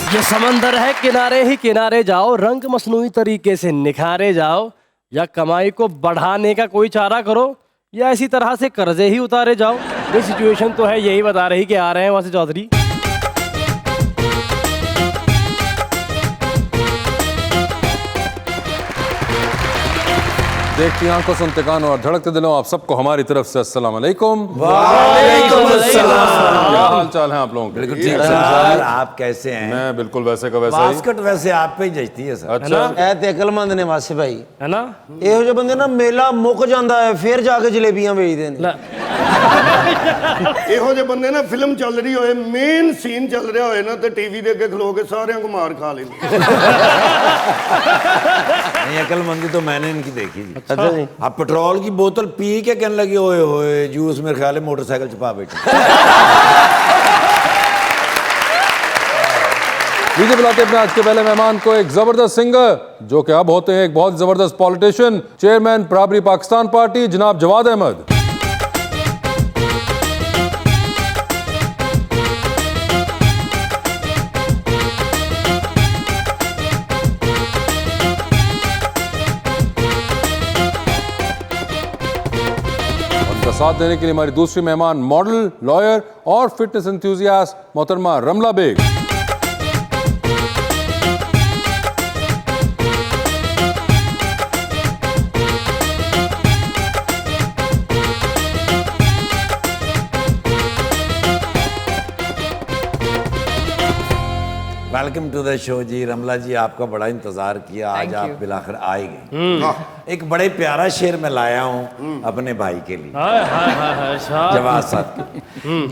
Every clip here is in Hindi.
ये समंदर है किनारे ही किनारे जाओ, रंग मसनूई तरीके से निखारे जाओ, या कमाई को बढ़ाने का कोई चारा करो या इसी तरह से कर्जे ही उतारे जाओ। ये सिचुएशन तो है यही बता रही कि आ रहे हैं वहां से चौधरी। देखती आंखों, सुनते कानों और धड़कते दिलों, आप सबको हमारी तरफ से अस्सलाम वालेकुम। वालेकुम अस्सलाम। क्या हाल चाल है आप लोगों के? बिल्कुल ठीक सर, आप कैसे हैं? मैं बिल्कुल वैसे का वैसा ही। बास्केट वैसे आप पे ही जचती है सर। अच्छा, ਇਹ ਤੇ ਅਕਲਮੰਦ ਨੇ ਵਾਸੇ ਭਾਈ है ना? ਇਹੋ ਜਿਹੇ ਬੰਦੇ ਨਾ ਮੇਲਾ ਮੁੱਕ ਜਾਂਦਾ ਹੈ ਫਿਰ ਜਾ ਕੇ ਜਲੇਬੀਆਂ ਵੇਚਦੇ ਨੇ। ਇਹੋ ਜਿਹੇ ਬੰਦੇ ਨਾ ਫਿਲਮ ਚੱਲ ਰਹੀ ਹੋਏ, ਮੇਨ ਸੀਨ ਚੱਲ ਰਿਹਾ ਹੋਏ ਨਾ ਤੇ ਟੀਵੀ ਦੇ ਅੱਗੇ ਖਲੋ ਕੇ ਸਾਰਿਆਂ को मार खा लेंगे। नहीं, अकलमंदी तो मैंने इनकी देखी जी। अच्छा जी। आप पेट्रोल की बोतल पी के कहने लगे ओए होए जूस, मेरे ख्याल है मोटरसाइकिल छुपा बैठे। लीजिए बुलाते अपने आज के पहले मेहमान को, एक जबरदस्त सिंगर जो कि अब होते हैं एक बहुत जबरदस्त पॉलिटिशियन, चेयरमैन बराबरी पाकिस्तान पार्टी, जनाब जवाद अहमद। साथ देने के लिए हमारी दूसरी मेहमान, मॉडल, लॉयर और फिटनेस एंथुसियास्ट मोहतरमा Ramla Baig. Welcome to the show जी। रमला जी, आपका बड़ा इंतजार किया, आज आप बिलाखिर आए गए। एक बड़े प्यारा शेर मैं लाया हूँ अपने भाई के लिए, जवाद साहब के।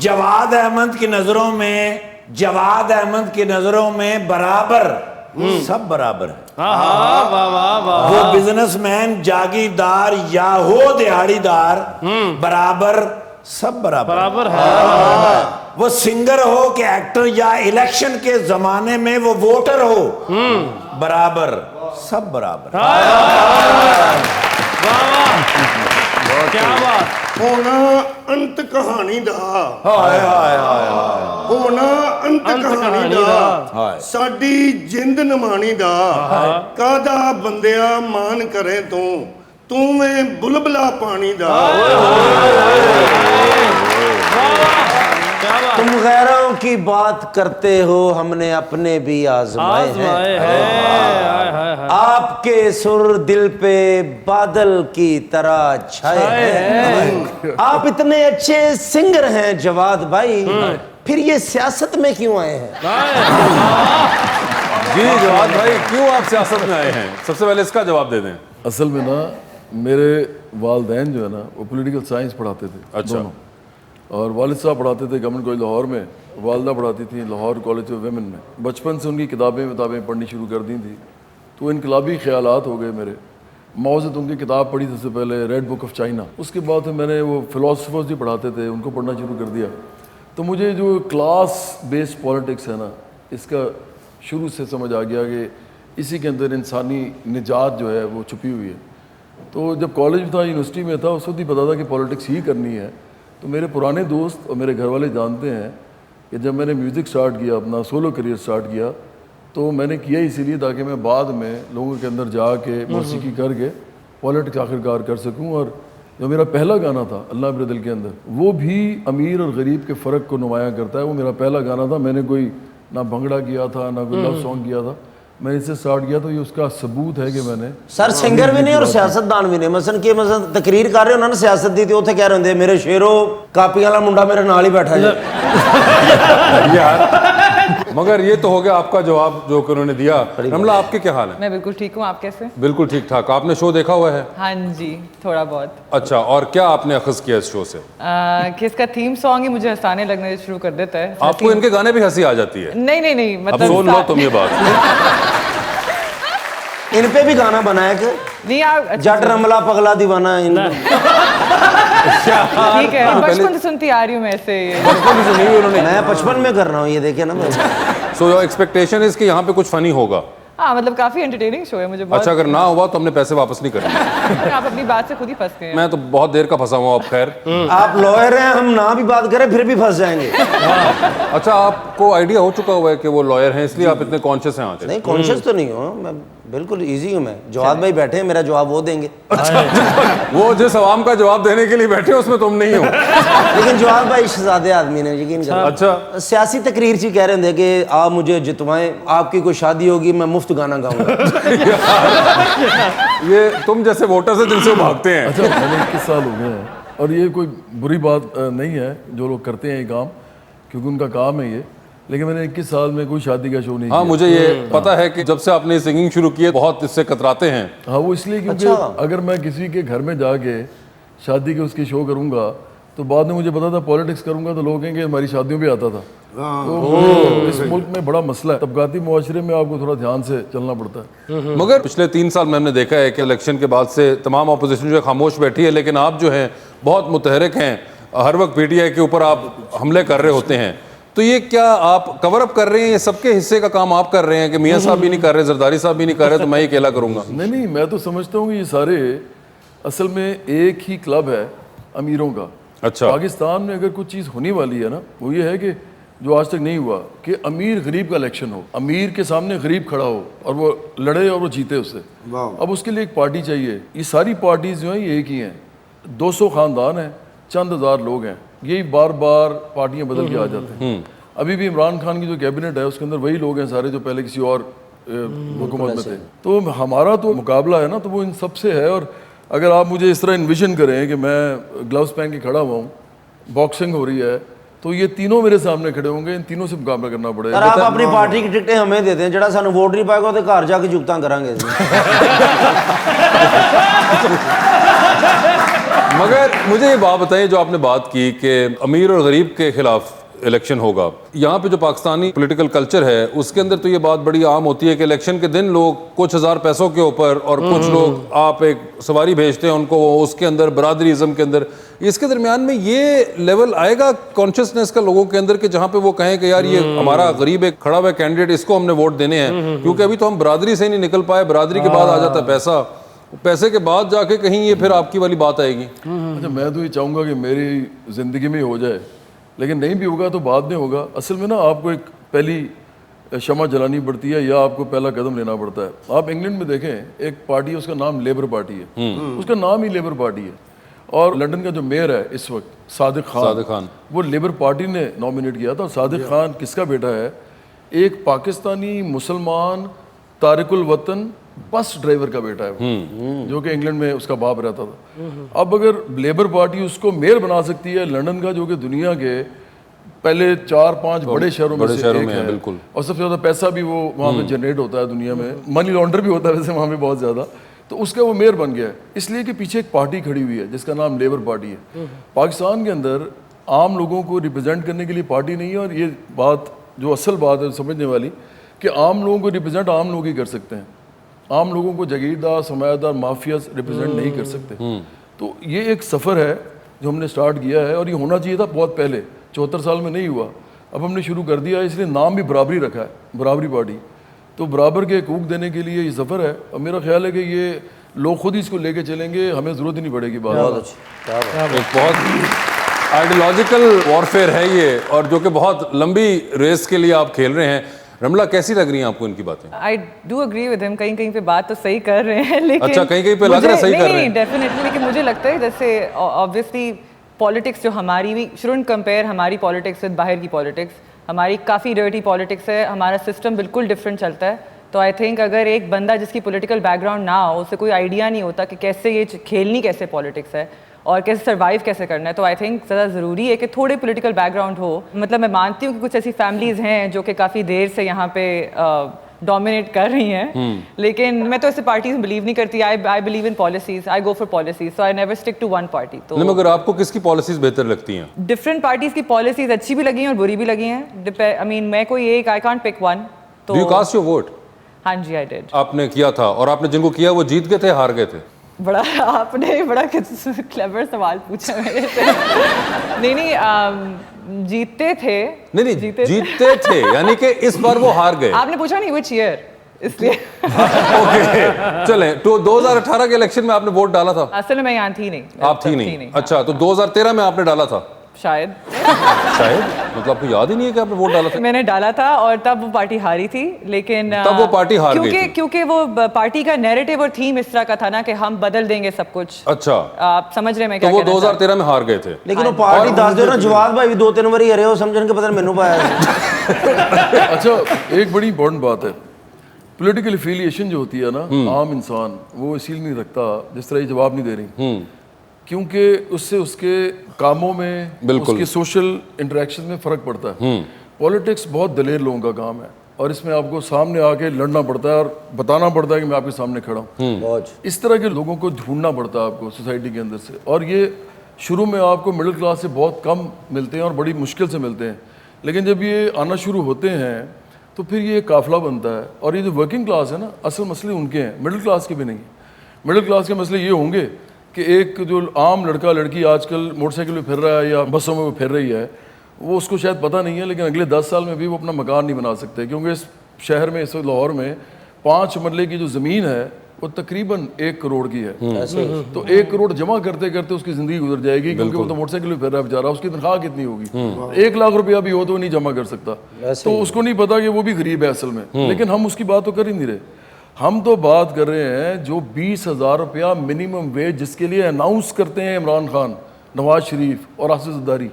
जवाद अहमद की नजरों में, जवाद अहमद की नजरों में बराबर सब बराबर है। वो बिजनेसमैन, जागीरदार या हो दिहाड़ीदार, बराबर सब बराबर है। वो सिंगर हो कि एक्टर या इलेक्शन के जमाने में वो वोटर हो, बराबर सब बराबर। क्या बात। होना अंत कहानी दा, हाय हाय हाय हाय। होना अंत कहानी दा, हाय। साडी जिंद नमानी दा, कादा बंदिया मान करे तू में बुलबुला पानी दा। तुम गैरों की बात करते हो, हमने अपने भी आजमाए हैं। आपके सुर दिल पे बादल की तरह छाए हैं। आप इतने अच्छे सिंगर हैं जवाद भाई, फिर ये सियासत में क्यों आए हैं? जी जवाद भाई, क्यों आप सियासत में आए हैं? सबसे पहले इसका जवाब दे दें। असल में ना मेरे वालदैन जो है ना वो पॉलिटिकल साइंस पढ़ाते थे। अच्छा। दोनों। और वालिद साहब पढ़ाते थे गवर्नमेंट कॉलेज लाहौर में, वालदा पढ़ाती थी लाहौर कॉलेज ऑफ वुमेन में। बचपन से उनकी किताबें पढ़नी शुरू कर दी थी, तो इनकलाबी ख्यालात हो गए मेरे। माओ से उनकी किताब पढ़ी सबसे पहले, रेड बुक ऑफ चाइना। उसके बाद फिर मैंने वो फिलोसफर्स भी पढ़ाते थे, उनको पढ़ना शुरू कर दिया। तो मुझे जो क्लास बेस्ड पॉलिटिक्स है ना, इसका शुरू से समझ आ गया कि इसी के अंदर इंसानी निजात जो है वो छुपी हुई है। तो जब कॉलेज में था, यूनिवर्सिटी में था, उस वक्त ही पता था कि पॉलिटिक्स ही करनी है। तो मेरे पुराने दोस्त और मेरे घर वाले जानते हैं कि जब मैंने म्यूज़िक स्टार्ट किया, अपना सोलो करियर स्टार्ट किया, तो मैंने किया इसीलिए ताकि मैं बाद में लोगों के अंदर जाके मौसीकी करके पॉलिटिक्स आखिरकार कर सकूं। और जो मेरा पहला गाना था अल्लाह मेरे दिल के अंदर, वो भी अमीर और गरीब के फ़र्क को नुमायाँ करता है। वो मेरा पहला गाना था, मैंने कोई ना भंगड़ा किया था ना कोई लव सॉन्ग किया था, मैंने इससे स्टार्ट किया। तो ये उसका सबूत है कि मैंने सर सिंगर भी नहीं और सियासतदान भी नहीं। मसलन कि मसलन तकरीर कर रहे हो ना, सियासत दी थी, उत्थे कह रहे होंगे मेरे शेरो कापी वाला मुंडा मेरे नाल ही बैठा है। यार मगर ये तो हो गया आपका जवाब जो कि उन्होंने दिया। रमला, आपके क्या हाल है? मैं बिल्कुल ठीक हूँ, आप कैसे? बिल्कुल ठीक ठाक। आपने शो देखा हुआ है? हाँ जी, थोड़ा बहुत। अच्छा, और क्या आपने अखज़ किया इस शो से? कि इसका थीम सॉन्ग ही मुझे हंसाने लगने शुरू कर देता है। आपको इनके गाने भी हंसी आ जाती है? नहीं, अब मतलब सुन लो तुम ये बात। इन पे भी गाना बनाया कि नहीं आप जट रमला पगला दीवाना इन ठीक है, बचपन से सुनती आ रही हूँ मैं ऐसे। मैं 55 में कर रहा हूँ, ये देखिए ना। सो योर एक्सपेक्टेशन इज कि यहाँ पे कुछ फनी होगा? हाँ मतलब काफी एंटरटेनिंग शो है मुझे बहुत। अच्छा, अगर ना हुआ तो हमने पैसे वापस नहीं करने। आप अपनी बात से खुद ही फंस गए हैं। मैं तो बहुत देर का फंसा हुआ हूं। अब खैर, आप लॉयर हैं, हम ना भी बात करें फिर भी फंस जाएंगे। अच्छा, आपको आइडिया हो चुका हुआ है कि वो लॉयर हैं, इसलिए आप इतने कॉन्शियस हैं आज? नहीं, कॉन्शियस तो नहीं हूँ मैं, बिल्कुल इजी हूँ मैं। जवाब भाई बैठे हैं, मेरा जवाब वो देंगे। वो जिस आवाम का जवाब देने के लिए बैठे हो उसमें तुम नहीं हो। लेकिन जवाब भाई शहजादे आदमी ने, यकीन करो। अच्छा, सियासी तकरीर सी कह रहे थे कि आप मुझे जितवाएं, आपकी कोई शादी होगी मैं मुफ्त गाना गाऊंगा। ये तुम जैसे वोटर से जिनसे वो भागते हैं। अच्छा, मैंने 21 साल हो गए हैं और ये कोई बुरी बात नहीं है जो लोग करते हैं ये काम, क्योंकि उनका काम है ये। लेकिन मैंने 21 साल में कोई शादी का शो नहीं हाँ, किया। मुझे ये पता है कि जब से आपने सिंगिंग शुरू की है बहुत इससे कतराते हैं। हाँ, वो इसलिए क्योंकि अच्छा। अगर मैं किसी के घर में जाके शादी के उसकी शो करूंगा तो बाद में मुझे पता था पॉलिटिक्स करूंगा तो लोग कहेंगे हमारी शादियों पे आता था। तो इस मुल्क में बड़ा मसला है, तबकाती मुआशरे में आपको थोड़ा ध्यान से चलना पड़ता है। मगर पिछले 3 साल में हमने देखा है कि इलेक्शन के बाद से तमाम अपोजिशन जो है खामोश बैठी है, लेकिन आप जो हैं बहुत मुतहरिक हैं, हर वक्त पीटीआई के ऊपर आप हमले कर रहे होते हैं। तो ये क्या आप कवर अप कर रहे हैं? ये सबके हिस्से का काम आप कर रहे हैं कि मियाँ साहब भी नहीं कर रहे, जरदारी साहब भी नहीं कर रहे, तो मैं ही अकेला करूंगा? नहीं, मैं तो समझता हूँ कि ये सारे असल में एक ही क्लब है अमीरों का। अच्छा। पाकिस्तान में अगर कुछ चीज़ होने वाली है ना, वो ये है कि जो आज तक नहीं हुआ कि अमीर गरीब का इलेक्शन हो, अमीर के सामने गरीब खड़ा हो और वो लड़े और वो जीते उससे। अब उसके लिए एक पार्टी चाहिए। ये सारी पार्टीज जो हैं ये एक ही हैं, 200 खानदान हैं, चंद हज़ार लोग हैं, यही बार बार पार्टियां बदल के आ जाते हैं। अभी भी इमरान खान की जो कैबिनेट है उसके अंदर वही लोग हैं सारे जो पहले किसी और हुकूमत में थे। तो हमारा तो मुकाबला है ना, तो वो इन सब से है। और अगर आप मुझे इस तरह इन्विजन करें कि मैं ग्लव्स पहन के खड़ा हुआ हूँ, बॉक्सिंग हो रही है, तो ये तीनों मेरे सामने खड़े होंगे, इन तीनों से मुकाबला करना पड़ेगा। आप अपनी पार्टी की टिकटें हमें देते हैं, जड़ा सानू वोट नहीं पाएगा तो घर जाके जुगतां करांगे। मगर मुझे ये बात बताइए, जो आपने बात की कि अमीर और गरीब के खिलाफ इलेक्शन होगा, यहाँ पे जो पाकिस्तानी पॉलिटिकल कल्चर है उसके अंदर तो ये बात बड़ी आम होती है कि इलेक्शन के दिन लोग कुछ हज़ार पैसों के ऊपर, और कुछ लोग आप एक सवारी भेजते हैं उनको, उसके अंदर बरादरीज़म के अंदर, इसके दरमियान में ये लेवल आएगा कॉन्शियसनेस का लोगों के अंदर कि जहाँ पे वो कहें कि यार ये हमारा गरीब एक खड़ा हुआ कैंडिडेट, इसको हमने वोट देने हैं, क्योंकि अभी तो हम बरादरी से ही नहीं निकल पाए, बरादरी के बाद आ जाता है पैसा, पैसे के बाद जाके कहीं ये फिर आपकी वाली बात आएगी। अच्छा, मैं तो ये चाहूँगा कि मेरी ज़िंदगी में हो जाए, लेकिन नहीं भी होगा तो बाद में होगा। असल में ना आपको एक पहली शमा जलानी पड़ती है या आपको पहला कदम लेना पड़ता है। आप इंग्लैंड में देखें, एक पार्टी है उसका नाम लेबर पार्टी है, उसका नाम ही लेबर पार्टी है। और लंदन का जो मेयर है इस वक्त सादिक खान, वो लेबर पार्टी ने नॉमिनेट किया था। सादिक खान किसका बेटा है? एक पाकिस्तानी मुसलमान तारिकुल वतन बस ड्राइवर का बेटा है वो, जो कि इंग्लैंड में उसका बाप रहता था। अब अगर लेबर पार्टी उसको मेयर बना सकती है लंदन का, जो कि दुनिया के पहले 4-5 बड़े शहरों में से एक है, बिल्कुल, और सबसे ज़्यादा पैसा भी वो वहाँ पे जनरेट होता है दुनिया में, मनी लॉन्डर भी होता है वैसे वहाँ पे बहुत ज़्यादा, तो उसका वो मेयर बन गया है। इसलिए कि पीछे एक पार्टी खड़ी हुई है जिसका नाम लेबर पार्टी है। पाकिस्तान के अंदर आम लोगों को रिप्रेजेंट करने के लिए पार्टी नहीं है। और ये बात जो असल बात है समझने वाली, कि आम लोगों को रिप्रेजेंट आम लोग ही कर सकते हैं, आम लोगों को जगीरदार सरमायादार माफिया रिप्रेजेंट नहीं कर सकते। तो ये एक सफ़र है जो हमने स्टार्ट किया है, और ये होना चाहिए था बहुत पहले, 74 साल में नहीं हुआ, अब हमने शुरू कर दिया है। इसलिए नाम भी बराबरी रखा है, बराबरी पार्टी। तो बराबर के हकूक़ देने के लिए ये सफ़र है, और मेरा ख्याल है कि ये लोग खुद ही इसको लेके चलेंगे, हमें ज़रूरत ही नहीं पड़ेगी। बहुत आइडियोलॉजिकल वॉरफेयर है ये, और जो कि बहुत लंबी रेस के लिए आप खेल रहे हैं। रमला, कैसी लग रही हैं आपको इनकी बातें? I do agree with him, कहीं कहीं पे बात तो सही कर रहे हैं, लेकिन अच्छा, कहीं पे लग रहा है सही कर रहे हैं। डेफिनेटली, लेकिन मुझे लगता है जैसे ऑब्वियसली पॉलिटिक्स जो हमारी, वी शुडंट कंपेयर हमारी पॉलिटिक्स विद बाहर की पॉलिटिक्स। हमारी काफ़ी डर्टी पॉलिटिक्स है, हमारा सिस्टम बिल्कुल डिफरेंट चलता है। तो आई थिंक अगर एक बंदा जिसकी पॉलिटिकल बैकग्राउंड ना हो, उसे कोई आइडिया नहीं होता कि कैसे ये खेलनी कैसे पॉलिटिक्स है और कैसे सर्वाइव कैसे करना है, तो आई थिंक ज़्यादा ज़रूरी है कि थोड़े पॉलिटिकल बैकग्राउंड हो। मतलब मैं मानती हूँ कि कुछ ऐसी फैमिलीज़ हैं जो कि काफ़ी देर से यहाँ पे डोमिनेट कर रही हैं, लेकिन मैं तो ऐसे पार्टीज बिलीव नहीं करती। I believe in policies, I go for policies, so I never stick to one party. तो मगर आपको किसकी पॉलिसीज बेहतर लगती हैं? डिफरेंट पार्टीज की पॉलिसीज अच्छी भी लगी हैं और बुरी भी लगी हैं। आई मीन मैं कोई एक, आई कांट पिक वन। तो do you cast your vote? हाँ जी, आई डिड। आपने किया था, और आपने जिनको किया वो जीत गए थे, हार गए थे? बड़ा आपने बड़ा क्लेवर सवाल पूछा मेरे से। नहीं, जीतते थे। नहीं, जीतते थे, यानी कि इस बार वो हार गए। आपने पूछा नहीं व्हिच ईयर? इसलिए ओके चले। तो 2018 के इलेक्शन में आपने वोट डाला था? असल में मैं यहाँ थी नहीं। आप थी नहीं? अच्छा, तो 2013 में आपने डाला था? शायद मतलब आपको याद ही नहीं है कि आपने वोट डाला था? मैंने डाला था और तब वो पार्टी हारी थी, लेकिन तब वो पार्टी हार गई थी। क्योंकि वो पार्टी का नैरेटिव और थीम इस तरह का था ना कि हम बदल देंगे सब कुछ। अच्छा, आप समझ रहे मैं तो क्या वो कहना 2013 में हार गए थे। लेकिन वो पार्टी दस दो ना, जवाब भाई भी 2-3 बारी हरे हो समझन के पता मैनू पाया। अच्छा, एक बड़ी इंपॉर्टेंट बात है, पॉलिटिकल एफिलिएशन जो होती है ना, आम इंसान वो इसीलिए नहीं रखता जिस तरह ये जवाब नहीं दे रही, क्योंकि उससे उसके कामों में, उसके सोशल इंटरेक्शन में फर्क पड़ता है। पॉलिटिक्स बहुत दलेर लोगों का काम है और इसमें आपको सामने आके लड़ना पड़ता है और बताना पड़ता है कि मैं आपके सामने खड़ा हूँ। इस तरह के लोगों को ढूंढना पड़ता है आपको सोसाइटी के अंदर से, और ये शुरू में आपको मिडिल क्लास से बहुत कम मिलते हैं और बड़ी मुश्किल से मिलते हैं, लेकिन जब ये आना शुरू होते हैं तो फिर ये काफिला बनता है। और ये जो वर्किंग क्लास है ना, असल मसले उनके हैं, मिडिल क्लास के भी नहीं है। मिडिल क्लास के मसले ये होंगे कि एक जो आम लड़का लड़की आजकल मोटरसाइकिल में फिर रहा है या बसों में वो फिर रही है, वो उसको शायद पता नहीं है, लेकिन अगले 10 साल में भी वो अपना मकान नहीं बना सकते, क्योंकि इस शहर में, इस लाहौर में 5 मरले की जो ज़मीन है वो तकरीबन 1 करोड़ की है। तो 1 करोड़ जमा करते करते उसकी ज़िंदगी गुजर जाएगी, क्योंकि वो तो मोटरसाइकिल में फिर रहा है बेचारा, उसकी तनख्वाह कितनी होगी? 1 लाख रुपया भी हो तो वो नहीं जमा कर सकता। तो उसको नहीं पता कि वो भी गरीब है असल में, लेकिन हम उसकी बात तो कर ही नहीं रहे। हम तो बात कर रहे हैं जो 20,000 रुपया मिनिमम वेज जिसके लिए अनाउंस करते हैं इमरान खान, नवाज शरीफ और आसिफ जरदारी,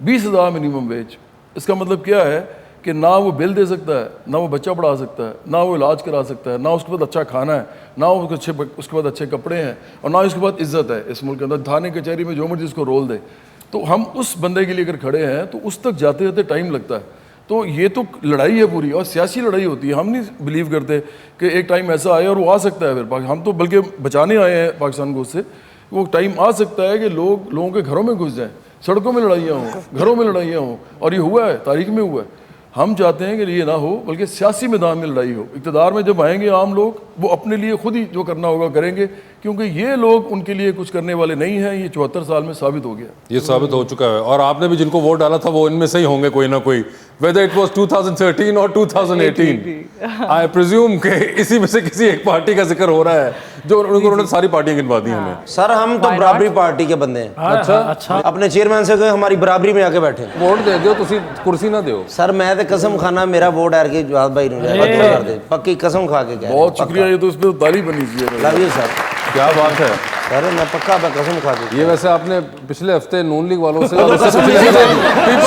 20,000 मिनिमम वेज। इसका मतलब क्या है कि ना वो बिल दे सकता है, ना वो बच्चा पढ़ा सकता है, ना वो इलाज करा सकता है, ना उसके बाद अच्छा खाना है, ना उसके बाद अच्छे कपड़े हैं, और ना उसके बाद इज्जत है इस मुल्क के अंदर। थाने कचहरी में जो मर्जी उसको रोल दे, तो हम उस बंदे के लिए अगर खड़े हैं तो उस तक जाते जाते टाइम लगता है। तो ये तो लड़ाई है पूरी, और सियासी लड़ाई होती है। हम नहीं बिलीव करते कि एक टाइम ऐसा आए और वो आ सकता है फिर हम तो बल्कि बचाने आए हैं पाकिस्तान को उससे। वो टाइम आ सकता है कि लोगों के घरों में घुस जाएं, सड़कों में लड़ाइयाँ हों, घरों में लड़ाइयाँ हों, और ये हुआ है, तारीख में हुआ है। हम चाहते हैं कि ये ना हो, बल्कि सियासी मैदान में लड़ाई हो। इक़्तिदार में जब आएंगे आम लोग, वो अपने लिए खुद ही जो करना होगा करेंगे, क्योंकि ये लोग उनके लिए कुछ करने वाले नहीं हैं। ये 74 साल में साबित हो गया, ये साबित हो चुका है। और आपने भी जिनको वोट डाला था वो इनमें से ही होंगे कोई ना कोई, वेदर इट वाज 2013 और 2018। आई प्रिज्यूम के इसी में से किसी एक पार्टी का जिक्र हो रहा है जो उन्होंने सारी पार्टियां गिनवा दी हमें। सर हम तो बराबरी पार्टी के बंदे हैं। अच्छा, अपने चेयरमैन से कहे हमारी बराबरी में आके बैठे। वोट दे दो, तुसी कुर्सी ना दो। सर मैं तो कसम खाना, मेरा वोट है कि जवाब भाई ने कर दे, पक्की कसम खा के कह। बहुत शुक्रिया, ये तो उसमें तारीफ बनी चाहिए। Love you sir. क्या बात है सर, मैं पक्का मैं कसम खा के। ये वैसे आपने पिछले हफ्ते नून लीग वालों से पीपल्स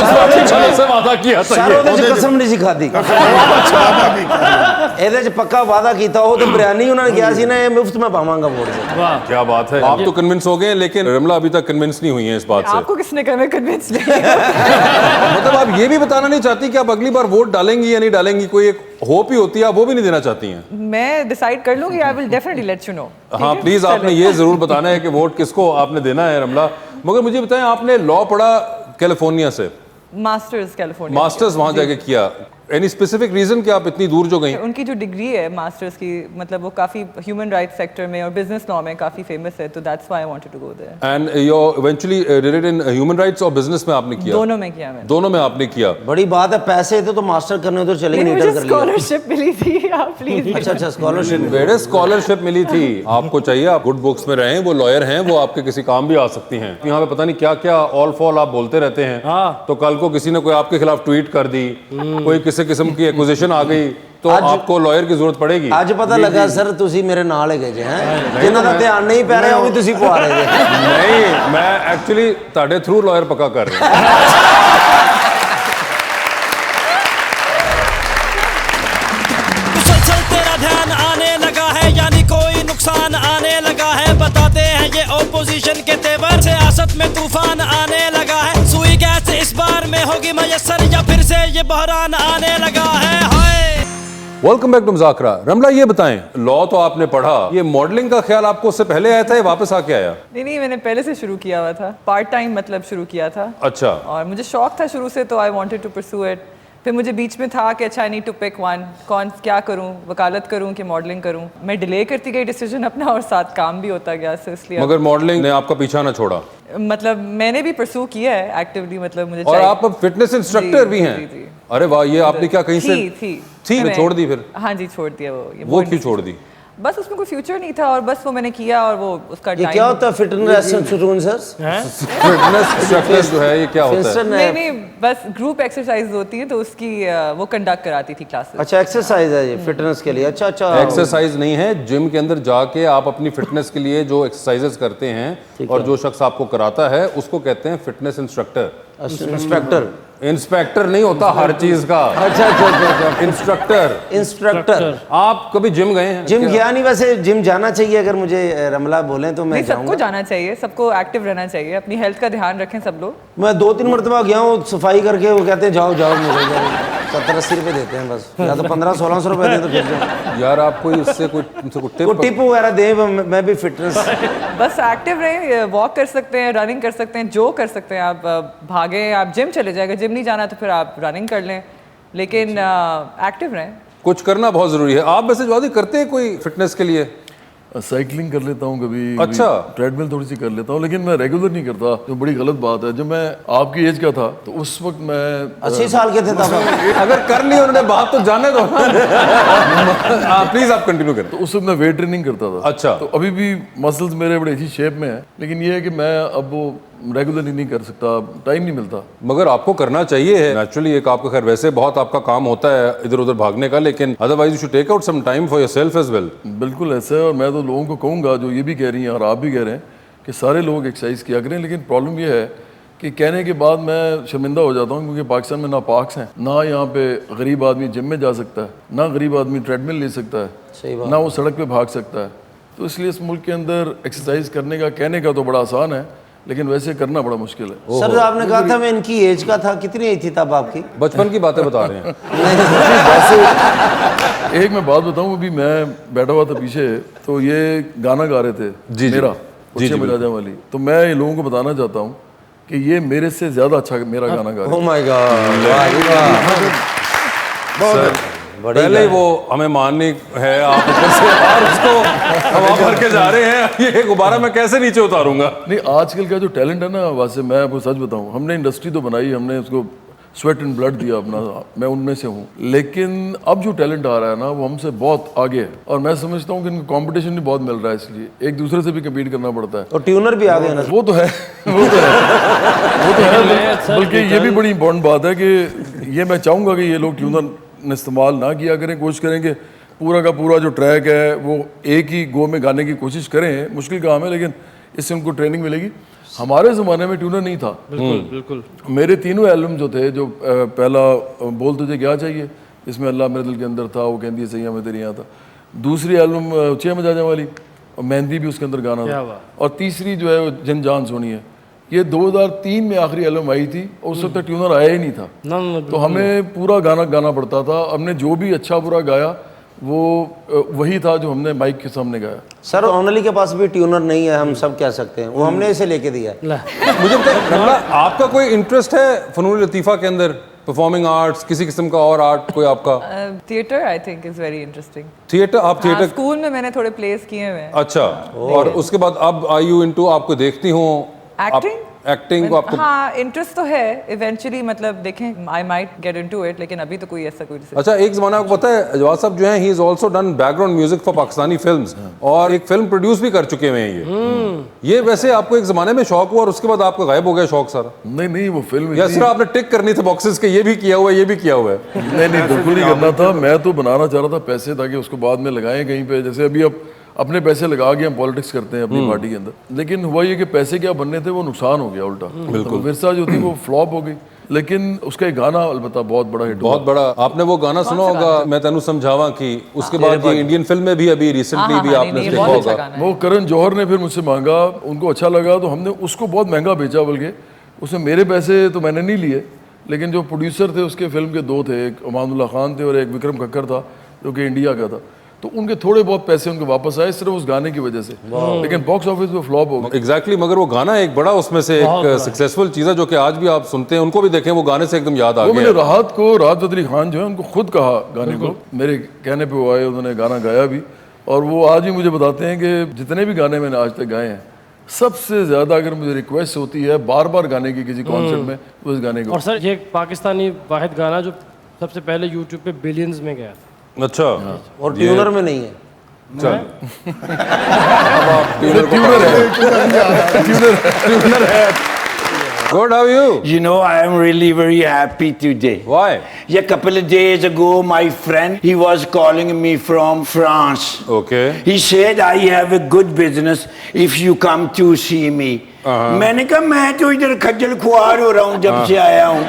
पार्टी से वादा किया था। सर ਉਹਦੇ ਚ कसम नहीं सिखा दी, ਇਹਦੇ ਚ पक्का वादा कीता हो तो बिरयानी उन्होंने किया सी ना, ये मुफ्त में पावांगा वोट से। वाह, क्या बात है। आप तो कन्विंस हो गए, लेकिन रमला अभी तक कन्विंस नहीं हुई है इस बात से। आपको किसने कहा मैं कन्विंस नहीं? मतलब आप ये भी बताना नहीं चाहती कि आप अगली बार वोट डालेंगी या नहीं डालेंगी? कोई एक होप ही होती है, आप वो भी नहीं देना चाहती हैं? मैं डिसाइड कर लूंगी, I will definitely let you know. हाँ प्लीज, आपने ये जरूर बताना है कि वोट किसको आपने देना है रमला। मगर मुझे बताएं, आपने लॉ पढ़ा कैलिफोर्निया से, मास्टर्स कैलिफोर्निया, मास्टर्स वहां जाके किया, एनी स्पेसिफिक रीजन कि आप इतनी दूर जो गई? उनकी जो डिग्री है मास्टर्स की, मतलब वो काफ़ी ह्यूमन राइट्स सेक्टर में और बिजनेस लॉ में काफ़ी फेमस है, तो that's why I wanted to go there. And you eventually did it in human rights और बिजनेस में आपने किया? दोनों में किया मैंने। दोनों में आपने किया। बड़ी बात है, पैसे थे तो मास्टर करने उधर चले गए, मुझे स्कॉलरशिप मिली थी। आप प्लीज। अच्छा स्कॉलरशिप, बेड़े स्कॉलरशिप मिली थी आपको। चाहिए आप गुड बुक्स में रहें, वो लॉयर हैं, वो आपके किसी काम भी आ सकती हैं। यहाँ पे पता नहीं क्या क्या ऑल फॉल आप बोलते रहते हैं, तो कल को किसी ने कोई आपके खिलाफ ट्वीट कर दी, कोई किसी किस्म की एक्विजिशन आ गई, तो आपको लॉयर की जरूरत पड़ेगी। आज पता लगा सर तुसी मेरे नाल गए जे हैं, जिन्हां दा ध्यान नहीं पै रहा वो भी तुसी पवा रहे जे। नहीं, मैं एक्चुअली ताड़े थ्रू लॉयर पक्का कर रहा हूं। मुसलसल तेरा ध्यान आने लगा है, यानी कोई नुकसान आने लगा है। बताते हैं ये ओपोजिशन के तेवर, सियासत में तूफान आने लगा है। सुई गैस इस बार में होगी मयसर, या फिर से ये बहरान आने लगा है। Hi welcome back to Muzakra. Ramla ये बताएं, लॉ तो आपने पढ़ा, ये मॉडलिंग का ख्याल आपको उससे पहले आया था या वापस आके आया? नहीं, मैंने पहले से शुरू किया हुआ था, पार्ट टाइम मतलब शुरू किया था। अच्छा। और मुझे शौक था शुरू से, तो I wanted to pursue it. फिर मुझे बीच में था कि अच्छा I need to pick one, कौन क्या करूं, वकालत करूं कि मॉडलिंग करूं। मैं डिले करती गई डिसीजन अपना, और साथ काम भी होता गया, सो इसलिए। मगर मॉडलिंग ने आपका पीछा ना छोड़ा? मतलब मैंने भी परस्यू किया है एक्टिवली, मतलब मुझे और आप अब फिटनेस इंस्ट्रक्टर भी हैं? जी। अरे वाह, ये आपने क्या कहीं से थी मैं छोड़ दी फिर? हाँ जी, छोड़ दिया वो क्यों छोड़ दी? बस उसमें कोई फ्यूचर नहीं था और बस वो मैंने किया और वो उसका ये क्या होता है फिटनेस इंस्ट्रक्टर्स? फिटनेस इंस्ट्रक्टर जो है ये क्या होता है? नहीं, बस ग्रुप एक्सरसाइज होती है तो उसकी वो कंडक्ट कराती थी क्लासेस। अच्छा, एक्सरसाइज है ये फिटनेस के लिए? अच्छा। एक्सरसाइज नहीं है, जिम के अंदर जाके आप अपनी फिटनेस के लिए जो एक्सरसाइजेस करते हैं और जो शख्स आपको कराता है उसको कहते हैं फिटनेस इंस्ट्रक्टर। इंस्पेक्टर नहीं होता हर चीज का। अच्छा। इंस्ट्रक्टर। आप कभी जिम गए हैं? जिम गया नहीं, वैसे जिम जाना चाहिए अगर मुझे रमला बोले तो मैं सबको जाना चाहिए, सबको एक्टिव रहना चाहिए, अपनी हेल्थ का ध्यान रखें सब लोग। मैं 2-3 मरतबा गया हूँ सफाई करके, वो कहते हैं जाओ मुझे 70-80 रुपए देते हैं बस, या तो 1500-1600 रुपए दें तो फिर जाओ। यार आप कोई इससे कोई टिप वगैरह दे, मैं भी फिटनेस बस एक्टिव रहें, वॉक कर सकते हैं, रनिंग कर सकते हैं, जो कर सकते हैं आप, भागें, आप जिम चले जाएगा, जिम नहीं जाना तो फिर आप रनिंग कर लें, लेकिन एक्टिव रहें। कुछ करना बहुत जरूरी है। आप वैसे जवादी करते हैं कोई फिटनेस के लिए? साइकिलिंग कर लेता हूँ कभी, अच्छा। ट्रेडमिल थोड़ी सी कर लेता हूँ, लेकिन मैं रेगुलर नहीं करता, जो बड़ी गलत बात है। जब मैं आपकी एज का था तो उस वक्त मैं 80 साल के थे तब। अगर कर ली उन्होंने बात तो जाने दो। प्लीज आप कंटिन्यू करें। तो उस वक्त मैं वेट ट्रेनिंग करता था। अच्छा। तो अभी भी मसल्स मेरे बड़े अच्छी शेप में है, लेकिन ये है कि मैं अब वो रेगुलरली नहीं कर सकता, टाइम नहीं मिलता। मगर आपको करना चाहिए है नेचुरली। एक आपका खैर वैसे बहुत आपका काम होता है इधर उधर भागने का, लेकिन otherwise you should take out some time for yourself as well. बिल्कुल ऐसा है, और मैं तो लोगों को कहूँगा जो ये भी कह रही हैं और आप भी कह रहे हैं कि सारे लोग एक्सरसाइज किया करें, लेकिन प्रॉब्लम ये है कि कहने के बाद मैं शर्मिंदा हो जाता हूँ, क्योंकि पाकिस्तान में ना पार्क्स हैं, ना यहाँ पे गरीब आदमी जिम में जा सकता है, ना गरीब आदमी ट्रेडमिल ले सकता है, ना वो सड़क पे भाग सकता है। तो इसलिए इस मुल्क के अंदर एक्सरसाइज करने का कहने का तो बड़ा आसान है, लेकिन वैसे करना बड़ा मुश्किल है। सर आपने कहा था मैं इनकी एज का था, कितनी एज थी तब आपकी? बचपन की बातें बता रहे हैं। एक मैं बात बताऊं, अभी मैं बैठा हुआ था पीछे, तो ये गाना गा रहे थे मेरा जी बजाजा वाली, तो मैं ये लोगों को बताना चाहता हूँ कि ये मेरे से ज्यादा अच्छा मेरा गाना गा रहे हैं। ओह माय गॉड, पहले ही वो हमें माननी है आप ऊपर से और उसको हवा भर के जा रहे हैं, ये गुब्बारा मैं कैसे नीचे उतारूंगा? नहीं, आजकल का जो टैलेंट है ना, वैसे मैं आपको सच बताऊं, हमने इंडस्ट्री तो बनाई, हमने उसको स्वेट एंड ब्लड दिया अपना, मैं उनमें से हूँ, लेकिन अब जो टैलेंट आ रहा है ना वो हमसे बहुत आगे है, और मैं समझता हूँ कि इनको कंपटीशन भी बहुत मिल रहा है, इसलिए एक दूसरे से भी कम्पीट करना पड़ता है। और ट्यूनर भी आ गए ना। वो तो है बल्कि ये भी बड़ी इंपॉर्टेंट बात है कि ये मैं चाहूँगा कि ये लोग ट्यूनर इस्तेमाल ना किया करें, कोशिश करें कि पूरा का पूरा जो ट्रैक है वो एक ही गो में गाने की कोशिश करें। मुश्किल काम है, लेकिन इससे उनको ट्रेनिंग मिलेगी। हमारे ज़माने में ट्यूनर नहीं था। बिल्कुल। मेरे तीनों एल्बम जो थे, जो पहला बोल तुझे क्या चाहिए, इसमें अल्लाह मेरे दिल के अंदर था, वो कहती है सैया मैं तेरे यहाँ था, दूसरी एल्बम चे मजाजा वाली, और मेहंदी भी उसके अंदर गाना था, और तीसरी जो है जन जान सोनी है। ये 2003 में आखिरी एल्बम आई थी, और उस वक्त तक ट्यूनर आया ही नहीं था, तो हमें पूरा गाना गाना पड़ता था। हमने जो भी अच्छा बुरा गाया वो वही था जो हमने माइक के सामने गाया। सर ओनली के पास भी ट्यूनर नहीं है, हम सब कह सकते हैं, वो हमने इसे लेके दिया। मुझे बताइए, आपका कोई इंटरेस्ट है फनून लतीफ़ा के अंदर, परफॉर्मिंग आर्ट्स, किसी किस्म का और आर्ट कोई आपका? Theatre I think is very interesting. Theatre? आप थिएटर स्कूल में मैंने थोड़े प्लेस किए हुए हैं। अच्छा, और उसके बाद अब आई यू इनटू, आपको देखती हूँ एक्टिंग को आपको? हाँ, इंटरेस्ट तो है इवेंचुअली, मतलब देखें I might get into it, लेकिन अभी तो कोई ऐसा कोई। अच्छा, एक ज़माना आपको पता है जवाद साहब जो हैं, he is also done background music for Pakistani films, और एक फिल्म प्रोड्यूस भी कर चुके हुए हैं ये वैसे आपको एक ज़माने में शौक हुआ और उसके बाद आपका गायब हो गया शौक सारा? नहीं, वो फिल्म या सिर्फ आपने टिक करनी थी बॉक्सेस के, ये भी किया हुआ है, ये भी किया हुआ है? नहीं, बिल्कुल नहीं करना था। मैं तो बनाना चाह रहा था पैसे, ताकि उसको बाद में लगाएं कहीं पे, जैसे अभी अब अपने पैसे लगा के हम पॉलिटिक्स करते हैं अपनी पार्टी के अंदर, लेकिन हुआ ये कि पैसे क्या बनने थे वो नुकसान हो गया उल्टा। बिल्कुल, विरसा जो थी वो फ्लॉप हो गई, लेकिन उसका एक गाना अलबत्ता बहुत बड़ा हिट, बहुत बड़ा। आपने वो गाना सुना होगा, मैं तेनू समझावा, कि उसके बाद ये इंडियन फिल्म में भी अभी रिसेंटली भी आपने देखा होगा, वो करण जौहर ने फिर मुझसे मांगा, उनको अच्छा लगा तो हमने उसको बहुत महंगा बेचा, बल्कि उसमें मेरे पैसे तो मैंने नहीं लिए, लेकिन जो प्रोड्यूसर थे उसके फिल्म के दो थे, एक अमानुल्लाह खान थे और एक विक्रम कक्कर था जो कि इंडिया का था, तो उनके थोड़े बहुत पैसे उनके वापस आए सिर्फ उस गाने की वजह से, लेकिन बॉक्स ऑफिस पे फ्लॉप हो गया। एग्जैक्टली, मगर वो गाना एक बड़ा उसमें से एक सक्सेसफुल चीज़ है जो कि आज भी आप सुनते हैं, उनको भी देखें, वो गाने से एकदम याद आ गया। मैंने राहत फतेह अली खान जो है उनको खुद कहा गाने को, मेरे कहने पे वो आए, उन्होंने गाना गाया भी, और वो आज भी मुझे बताते हैं कि जितने भी गाने मैंने आज तक गाए हैं, सबसे ज्यादा अगर मुझे रिक्वेस्ट होती है बार बार गाने की किसी कॉन्सर्ट में, तो इस गाने को। और सर ये पाकिस्तानी वाहिद गाना जो सबसे पहले यूट्यूब पे बिलियंस में गया था। अच्छा और ट्यूनर में नहीं है। चल good, how you? You know, I am really very happy today. Why? A couple of days ago, my friend, he was calling me from France. Okay. He said, I have a good business if you come to see me. मैंने कहा मैं तो इधर खज्जल खुआर हो रहा हूँ जब से आया हूँ।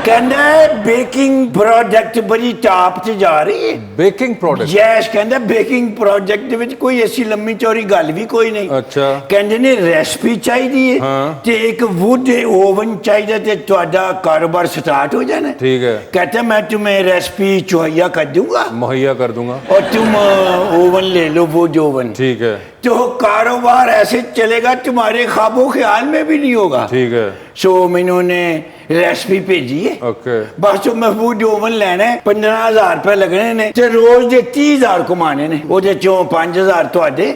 कहता है बेकिंग प्रोजेक्ट बड़ी टॉप से जा रही है। Baking product? यस, कहता बेकिंग प्रोजेक्ट ਵਿੱਚ ਕੋਈ ਐਸੀ ਲੰਮੀ ਚੌੜੀ ਗੱਲ ਵੀ ਕੋਈ ਨਹੀਂ। ਅੱਛਾ। ਕਹਿੰਦੇ ਨੇ ਰੈਸਪੀ ਚਾਹੀਦੀ ਹੈ ਤੇ ਇੱਕ ਵੁੱਡ ओवन चाहिए ਤੇ ਤੁਹਾਡਾ ਕਾਰੋਬਾਰ ਸਟਾर्ट हो जाना। ठीक है। कहता मैं तुम्हें रेसिपी मुहैया कर दूंगा। मुहैया कर दूंगा। और तुम ओवन ले लो, वुड ओवन। ठीक है। तो कारोबार ऐसे चलेगा तुम्हारे ख्वाबों ख्याल में भी नहीं होगा। ठीक है। सो मैंने रेसिपी भेजी है। ओके। बस तो मैं वुड ओवन लेना है, 15,000 रुपए लगने ने ते रोज दे 30,000 कमाने ने। ਉਹਦੇ ਚੋਂ 5,000 ਤੁਹਾਡੇ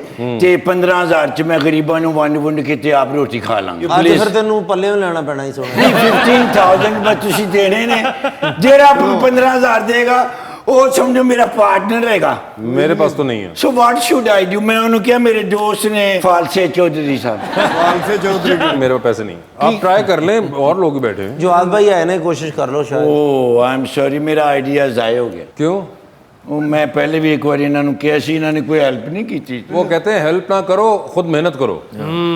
ਤੇ 15,000 ਚ ਮੈਂ ਗਰੀਬਾਂ ਨੂੰ ਵੰਡ ਕੇ ਤੇ ਆਪ ਰੋਟੀ ਖਾ ਲਾਂਗੇ। ਅੱਜ ਫਿਰ ਤੈਨੂੰ ਪੱਲਿਓਂ ਲੈਣਾ ਪੈਣਾ ਹੀ ਸੋਣਾ। ਨਹੀਂ 15,000 ਬਸ ਤੁਸੀਂ ਦੇਣੇ ਨੇ। ਜਿਹੜਾ ਆਪ ਨੂੰ 15,000 ਦੇਗਾ ਉਹ ਸਮਝੋ ਮੇਰਾ ਪਾर्टनर रहेगा। मेरे पास तो नहीं है। So what should I do? मैं उन्होंने किया, मेरे दोस्त ने फालसे चौधरी साहब। फालसे चौधरी मेरे पास पैसे नहीं। आप ट्राई कर लें, और लोग भी बैठे हैं। जवाद भाई आए ना, कोशिश कर लो शायद। ओह आई एम सॉरी, मेरा आइडिया ज़ाया हो गया। क्यों? ਉਹ ਮੈਂ ਪਹਿਲੇ ਵੀ ਇੱਕ ਵਾਰੀ ਇਹਨਾਂ ਨੂੰ ਕਿਹਾ ਸੀ, ਇਹਨਾਂ ਨੇ ਕੋਈ ਹੈਲਪ ਨਹੀਂ ਕੀਤੀ। वो कहते हैं हेल्प ना करो, खुद मेहनत करो।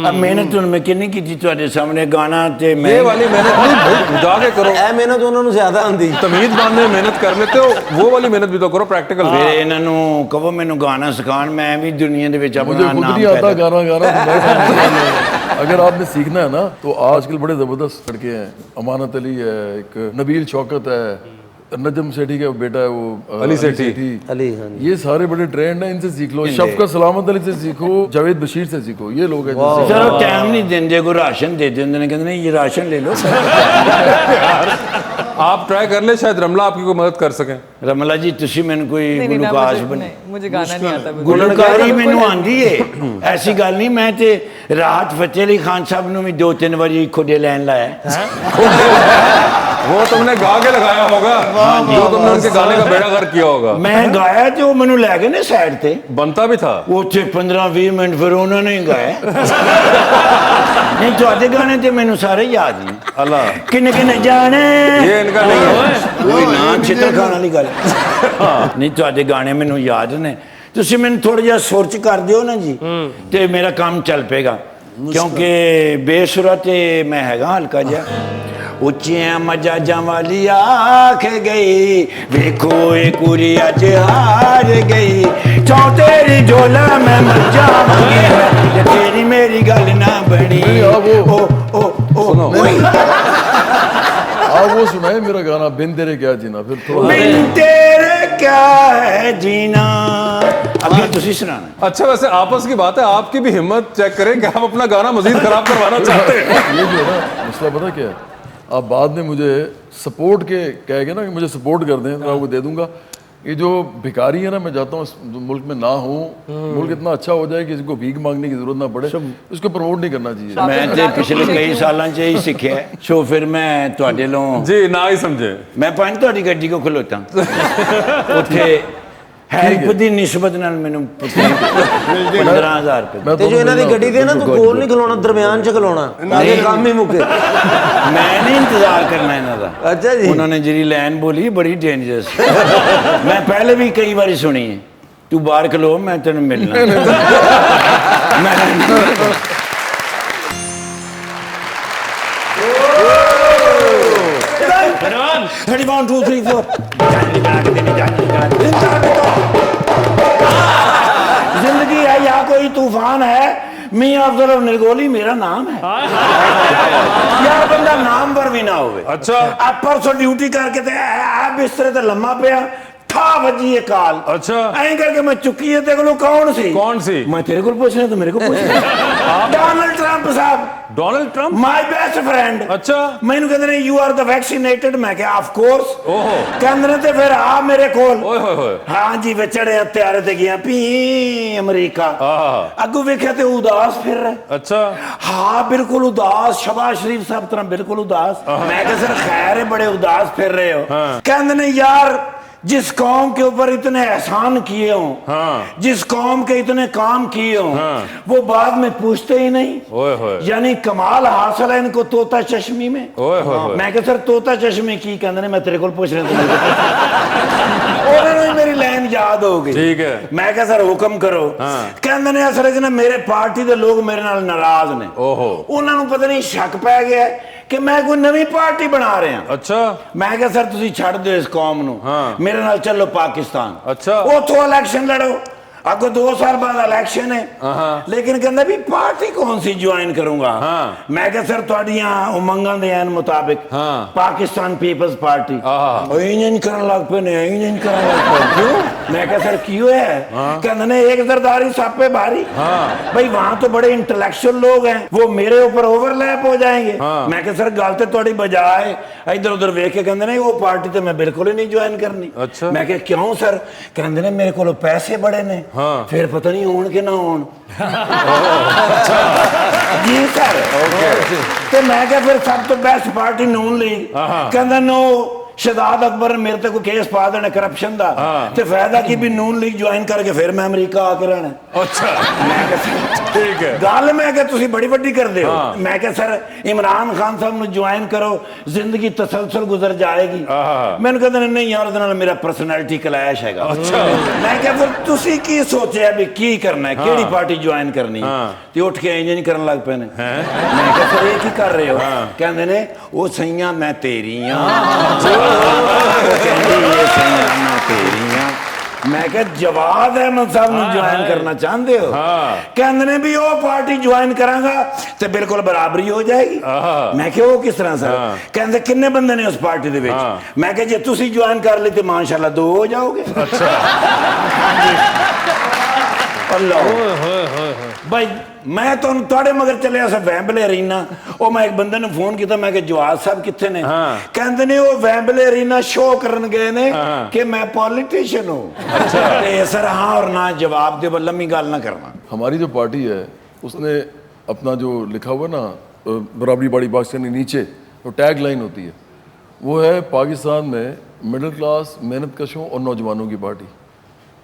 अब मेहनत ਹੁਣ ਮੈਂ ਕਿੰਨੀ ਕੀਤੀ ਤੁਹਾਡੇ ਸਾਹਮਣੇ ਗਾਣਾ ਤੇ ਮੈਂ ये वाली मेहनत नहीं भाई, जाके करो। ਇਹ ਮਿਹਨਤ ਉਹਨਾਂ ਨੂੰ ਜ਼ਿਆਦਾ ਆਉਂਦੀ। तमीज बांधने में मेहनत कर लेते हो, वो वाली मेहनत भी तो करो, प्रैक्टिकल। ਫਿਰ ਇਹਨਾਂ ਨੂੰ ਕਹੋ ਮੈਨੂੰ ਗਾਣਾ ਸਿਖਾਉਣ, ਮੈਂ ਵੀ ਦੁਨੀਆ ਦੇ ਵਿੱਚ मुझे ਆਪਣਾ खुद ਨਾਮ नहीं आता ਪੈਦਾ गाना गाना तो मैं कहाँ से गाऊंगा? अगर आपने सीखना है ना तो आजकल बड़े ज़बरदस्त लड़के हैं। अमानत अली है, एक नबील शौकत है, नजम सेठी का बेटा है वो अली सेठी। अली, हाँ। ये सारे बड़े ट्रेंड हैं, इनसे सीख लो। शफकत सलामत अली से सीखो, जावेद बशीर से सीखो। ये लोग हैं जिनसे ਚਲੋ ਟਾਈਮ ਨਹੀਂ ਦਿੰਦੇ, ਕੋਈ ਰਾਸ਼ਨ ਦੇ ਦਿੰਦੇ ਨੇ, ਕਹਿੰਦੇ ਨੇ ਇਹ ਰਾਸ਼ਨ ਲੈ ਲਓ। आप ट्राई कर ले, शायद रमला आपकी कोई मदद कर सके। ਰਮਲਾ ਜੀ ਤੁਸੀਂ ਮੈਨੂੰ ਕੋਈ नहीं, ना, ਗੁਲੂਕਾਜ਼ मुझे, ਬਣੇ। नहीं, मुझे गाना नहीं आता बिल्कुल। ਗੁਲੂਕਾਰੀ ਮੈਨੂੰ ਆਂਦੀ ਏ, ਐਸੀ ਗੱਲ ਨਹੀਂ। ਮੈਂ ਤੇ ਰਾਹਤ ਫਤਿਹ ਅਲੀ ਖਾਨ ਸਾਹਿਬ ਨੂੰ ਵੀ 2-3 ਵਾਰੀ ਖੁੱਡੇ ਲੈਣ ਲਾਇਆ। वो तुमने गा के लगाया होगा, जो तुमने उनके गाने का बेड़ा गर्क किया होगा। ਮੈਂ ਗਾਇਆ ਤੇ ਉਹ ਮੈਨੂੰ ਲੈ ਗਏ ਨੇ ਸਾਈਡ ਤੇ। बनता भी था। ਉੱਥੇ 15-20 ਮਿੰਟ ਫਿਰ ਉਹਨਾਂ ਨੇ ਹੀ ਗਾਇਆ। ਨਹੀਂ ਤੁਹਾਡੇ ਗਾਣੇ ਤੇ ਮੈਨੂੰ ਸਾਰੇ ਯਾਦ ਨੇ। अल्लाह, ਕਿੰਨੇ ਕਿੰਨੇ ਜਾਣੇ ये इनका नहीं है। ਕੋਈ ਨਾ ਚਿੱਤਰ ਖਾਣ ਵਾਲੀ ਗੱਲ। ਨਹੀਂ ਤੁਹਾਡੇ ਗਾਣੇ ਮੈਨੂੰ ਯਾਦ ਨੇ। ਤੁਸੀਂ ਮੈਨੂੰ ਥੋੜਾ ਜਿਹਾ ਸੁਰ ਚ ਕਰ ਦਿਓ ਨਾ ਜੀ ਤੇ ਮੇਰਾ ਕੰਮ ਚੱਲ ਪਏਗਾ। ਕਿਉਂਕਿ ਬੇਸੁਰਾ ਤੇ ਮੈਂ ਹੈਗਾ ਹਲਕਾ ਜਿਹਾ। ਉੱਚੀਆਂ ਮਜਾਜਾਂ ਵਾਲੀ ਆਖ ਗਈ, ਵੇਖੋ ਇਹ ਕੁੜੀ ਅੱਜ ਹਾਰ ਗਈ। ਚੌ ਤੇਰੀ ਝੋਲਾ ਮੈਂ ਮਰ ਜਾਵਾਂਗੀ, ਜੇ ਤੇਰੀ ਮੇਰੀ ਗੱਲ ਨਾ ਬਣੀ। आप वो सुनाए मेरा गाना बिन तेरे क्या जीना, फिर थोड़ा बिन तेरे क्या है जीना। अभी तुसी सुनाना। अच्छा, वैसे आपस की बात है, आपकी भी हिम्मत चेक करें कि आप अपना गाना मजीद खराब करवाना चाहते हैं। ये जो है ना मसला पता क्या है, आप बाद में मुझे सपोर्ट के कहेंगे ना कि मुझे सपोर्ट कर दें तो मैं आपको दे दूंगा। ये जो भिखारी है ना, मैं चाहता हूँ इस मुल्क में ना हो। मुल्क इतना अच्छा हो जाए कि किसी को भीख मांगने की जरूरत ना पड़े। इसको प्रमोट नहीं करना चाहिए। मैं तो पिछले कई सालों से ही सीखा है। सो फिर मैं ਤੁਹਾਡੇ लो जी ना ही समझे। मैं पानी ਤੁਹਾਡੀ ਗੱਡੀ ਕੋ ਖਲੋਤਾ ਉੱਥੇ ਹੈਲਪ ਦੀ ਨਿਸਬਤ ਨਾਲ ਮੈਨੂੰ 15,000 ਰੁਪਏ। ਤੇ ਜੋ ਇਹਨਾਂ ਦੀ ਗੱਡੀ ਤੇ ਨਾ ਤੂੰ ਕੋਲ ਨਹੀਂ ਖਲੋਣਾ, ਦਰਮਿਆਨ ਚ ਖਲੋਣਾ ਤਾਂ ਕਿ ਕੰਮ ਹੀ ਮੁੱਕੇ। ਮੈਂ ਨਹੀਂ ਇੰਤਜ਼ਾਰ ਕਰਨਾ ਇਹਨਾਂ ਦਾ। ਅੱਛਾ ਜੀ। ਉਹਨਾਂ ਨੇ ਜਿਹੜੀ ਲਾਈਨ ਬੋਲੀ ਬੜੀ ਡੇਂਜਰਸ। ਮੈਂ ਪਹਿਲੇ ਵੀ ਕਈ ਵਾਰੀ ਸੁਣੀ ਹੈ, ਤੂੰ ਬਾਹਰ ਖਲੋ ਮੈਂ ਤੈਨੂੰ ਮਿਲਣਾ। ਮੈਂ 31 2 3 4 जिंदगी है या कोई तूफान है, मियां अफजल निर्गोली मेरा नाम है। यार बंदा नाम पर भी ना होवे। अच्छा। आप परसों ड्यूटी करके ते आ बिस्तरे ते लम्मा पिया ठा वजी है काल। अच्छा। ऐं करके मैं चुकी है तेरे को कौन सी मैं तेरे को पूछ रहा तो मेरे को पूछ रहा डोनाल्ड ट्रंप साहब Donald Trump my best friend. अच्छा। मैनू कहते ने यू आर द वैक्सीनेटेड मैं क्या ऑफ कोर्स ओहो कहते ने ते फिर आ मेरे कोल ओए होए होए हाँ जी वे चढ़े हत्यारे ते गया पी अमेरिका अगू वेख्या ते उदास फिर रहे। अच्छा। हाँ बिल्कुल उदास शबाज शरीफ साहब तरह बिल्कुल उदास। मैं कहा सर खैर है बड़े उदास फिर रहे हो। कहते ने यार जिस कौम के ऊपर इतने एहसान किए हों जिस कौम के इतने काम किए हों वो बाद में पूछते ही नहीं। ओए होए यानी कमाल हासिल है इनको तोता चश्मी में। ओए होए मैं कहा सर तोता चश्मी की कहते मैं तेरे को पूछ रहा था मेरी लाइन याद हो गई। ठीक है। मैं कहा सर हुक्म करो। कहते ने असल च मेरे पार्टी के लोग मेरे नाल नाराज ने। ओहो उन्होंने पता नहीं शक पै गया कि मैं कोई नवी पार्टी बना रहा। अच्छा। मैं कहा सर तुसी छड़ दो इस कौम नू मेरे नाल चलो पाकिस्तान। अच्छा। उतो इलेक्शन लड़ो अगो 2 साल बाद इलेक्शन है लेकिन कहंदा भी पार्टी कौन सी ज्वाइन करूंगा। मैं कहा सर तुहाडियां उमंगां दे एन मुताबिक पाकिस्तान पीपल्स पार्टी इंजन करन लग पे ने इंजन करन लग पे क्यों। मैं कहा सर क्यों है कहंदे ने एक जरदारी सापे भारी भाई वहां तो बड़े इंटेलेक्चुअल लोग हैं वो मेरे ऊपर ओवरलैप हो जाएंगे। मैं कहा सर गल ते तुहाडी बजाय इधर उधर वेख के कहंदे ने वो पार्टी तो मैं बिल्कुल ही नहीं ज्वाइन करनी। अच्छा। मैं कहा क्यों सर कहंदे ने मेरे को पैसे बड़े ने फिर पता नहीं होन के ना होन। जी सर तो मैं क्या फिर सब तो बेस्ट पार्टी नून लीग कहंदा नो शहजाद अकबर मेरे ते कोई केस पा देना करप्शन दा ते फायदा की भी नून लीग ज्वाइन करके फिर मैं अमेरिका आके रहना। अच्छा। मैं कहा ठीक है गल मैं क्या तुसी बड़ी बड़ी कर दे हो। मैं क्या सर इमरान खान साहब नु ज्वाइन करो जिंदगी तसलसल गुजर जाएगी। मैंने कहते नहीं यार उहदे नाल मेरा पर्सनैलिटी क्लैश हैगा। अच्छा। मैं क्या फिर तुसी की सोचा भी की करना है केड़ी पार्टी ज्वाइन करनी ते उठ के इंजन करन लग पे ने। मैं क्या सर ये की कर रहे हो कहंदे ने ओ सैयां मैं तेरी मैं क्या जवाद अहमद साहब ने ज्वाइन करना चाहते हो कहते ने भी वो पार्टी ज्वाइन करांगा तो बिल्कुल बराबरी हो जाएगी। मैं क्या वो किस तरह सर कहते किन्ने बंदे ने उस पार्टी दे विच मैं क्या जे तुसी ज्वाइन कर ली तो माशाल्लाह 2 हो जाओगे। अच्छा। भाई मैं तो थोड़े मगर चलिया सब वैम्बले अरीना ओ मैं एक बंदे ने फोन किया मैं कि जवाद साहब कितने ने कहते ने वो वैम्बले अरीना शो करन गए ने कि मैं पॉलिटिशियन हूं। अच्छा। सर हाँ और ना जवाब दे लम्बी गल ना करना। हमारी जो पार्टी है उसने अपना जो लिखा हुआ ना बराबरी बड़ी पाकिस्तानी नीचे तो टैग लाइन होती है वो है पाकिस्तान में मिडिल क्लास मेहनत कशों और नौजवानों की पार्टी।